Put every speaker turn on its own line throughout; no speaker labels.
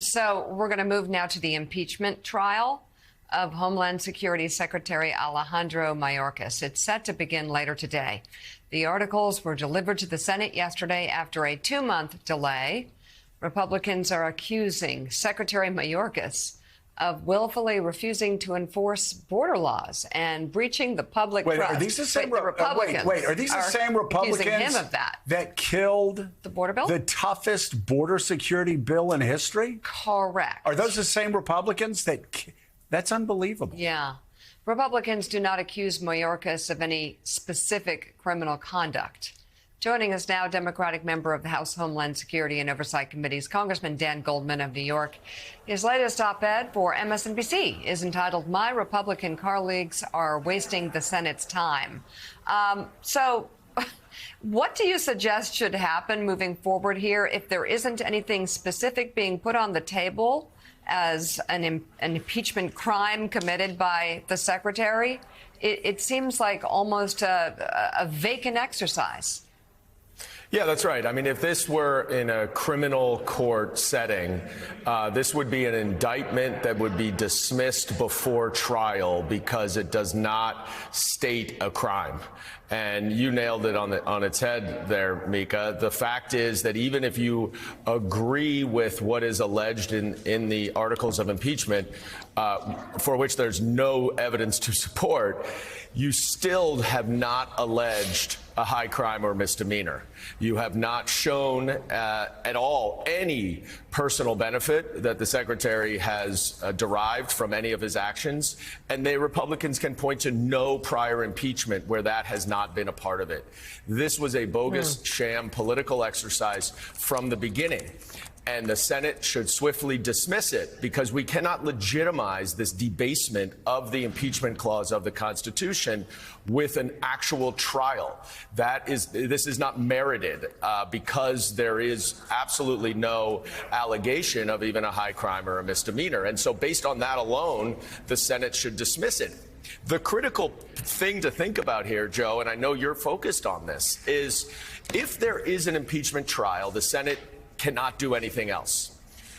So we're going to move now to the impeachment trial of Homeland Security Secretary Alejandro Mayorkas. It's set to begin later today. The articles were delivered to the Senate yesterday after a 2-month delay. Republicans are accusing Secretary Mayorkas of willfully refusing to enforce border laws and breaching the public trust.
Are these the same
Republicans?
Are these the same Republicans
him of that
killed
the border bill,
the toughest border security bill in history?
Correct.
Are those the same Republicans That's unbelievable.
Yeah. Republicans do not accuse Mayorkas of any specific criminal conduct. Joining us now, Democratic member of the House Homeland Security and Oversight Committees, Congressman Dan Goldman of New York. His latest op-ed for MSNBC is entitled, "My Republican Colleagues Are Wasting the Senate's Time." So what do you suggest should happen moving forward here if there isn't anything specific being put on the table as an impeachment crime committed by the secretary? It seems like almost a vacant exercise.
Yeah, that's right. I mean, if this were in a criminal court setting, this would be an indictment that would be dismissed before trial because it does not state a crime. And you nailed it on its head there, Mika. The fact is that even if you agree with what is alleged in the articles of impeachment, for which there's no evidence to support, you still have not alleged a high crime or misdemeanor. You have not shown at all any personal benefit that the secretary has derived from any of his actions. And the Republicans can point to no prior impeachment where that has not been a part of it. This was a bogus sham political exercise from the beginning. And the Senate should swiftly dismiss it because we cannot legitimize this debasement of the impeachment clause of the Constitution with an actual trial. This is not merited because there is absolutely no allegation of even a high crime or a misdemeanor. And so based on that alone, the Senate should dismiss it. The critical thing to think about here, Joe, and I know you're focused on this, is if there is an impeachment trial, the Senate cannot do anything else.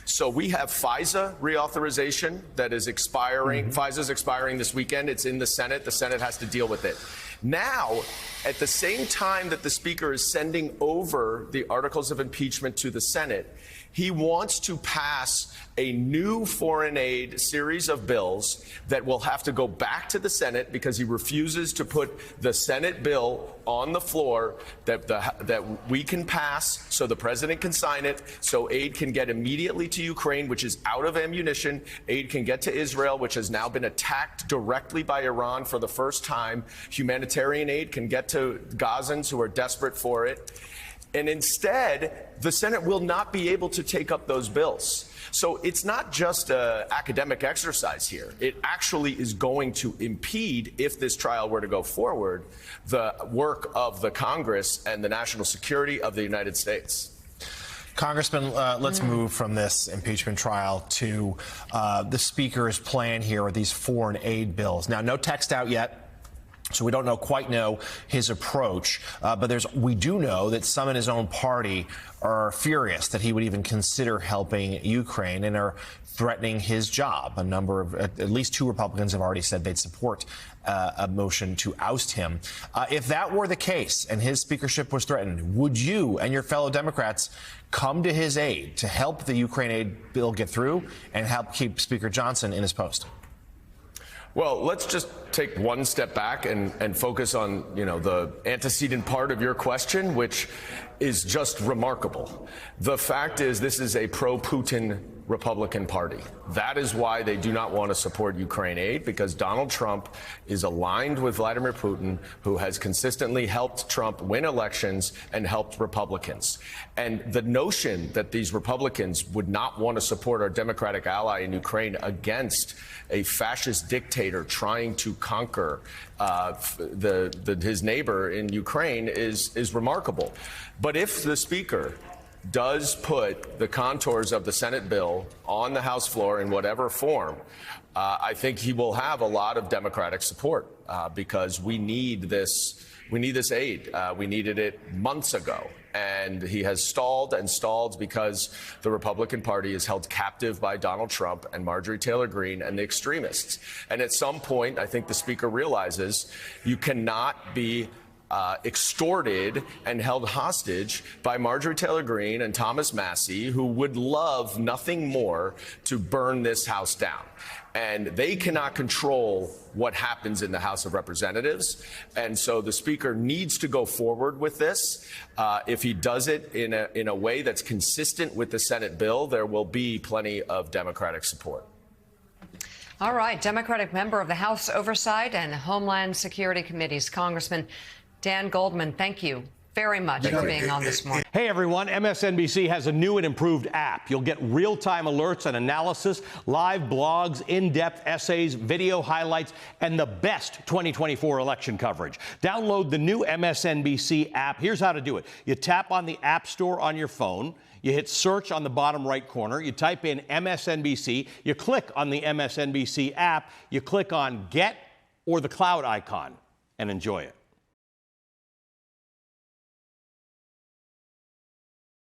So we have FISA reauthorization that is expiring. FISA is expiring this weekend. It's in the Senate. The Senate has to deal with it. Now, at the same time that the Speaker is sending over the articles of impeachment to the Senate, he wants to pass a new foreign aid series of bills that will have to go back to the Senate because he refuses to put the Senate bill on the floor that we can pass so the president can sign it, so aid can get immediately to Ukraine, which is out of ammunition. Aid can get to Israel, which has now been attacked directly by Iran for the first time. Humanitarian aid can get to Gazans who are desperate for it. And instead, the Senate will not be able to take up those bills. So it's not just an academic exercise here. It actually is going to impede, if this trial were to go forward, the work of the Congress and the national security of the United States.
Congressman, let's move from this impeachment trial to the Speaker's plan here with these foreign aid bills. Now, no text out yet, so we don't quite know his approach, but we do know that some in his own party are furious that he would even consider helping Ukraine and are threatening his job. A number of, at least 2 Republicans have already said they'd support a motion to oust him. If that were the case and his speakership was threatened, would you and your fellow Democrats come to his aid to help the Ukraine aid bill get through and help keep Speaker Johnson in his post?
Well, let's just take one step back and focus on, the antecedent part of your question, which is just remarkable. The fact is this is a pro-Putin Republican Party. That is why they do not want to support Ukraine aid, because Donald Trump is aligned with Vladimir Putin, who has consistently helped Trump win elections and helped Republicans. And the notion that these Republicans would not want to support our Democratic ally in Ukraine against a fascist dictator trying to conquer his neighbor in Ukraine is remarkable. But if the Speaker does put the contours of the Senate bill on the House floor in whatever form, I think he will have a lot of Democratic support because we need this We need this aid. We needed it months ago. And he has stalled and stalled because the Republican Party is held captive by Donald Trump and Marjorie Taylor Greene and the extremists. And at some point, I think the Speaker realizes you cannot be extorted and held hostage by Marjorie Taylor Greene and Thomas Massie, who would love nothing more to burn this House down. And they cannot control what happens in the House of Representatives. And so the Speaker needs to go forward with this. If he does it in a way that's consistent with the Senate bill, there will be plenty of Democratic support.
All right. Democratic member of the House Oversight and Homeland Security Committees, Congressman Dan Goldman, thank you very much for being on this morning.
Hey, everyone. MSNBC has a new and improved app. You'll get real-time alerts and analysis, live blogs, in-depth essays, video highlights, and the best 2024 election coverage. Download the new MSNBC app. Here's how to do it. You tap on the App Store on your phone. You hit search on the bottom right corner. You type in MSNBC. You click on the MSNBC app. You click on Get or the cloud icon and enjoy it.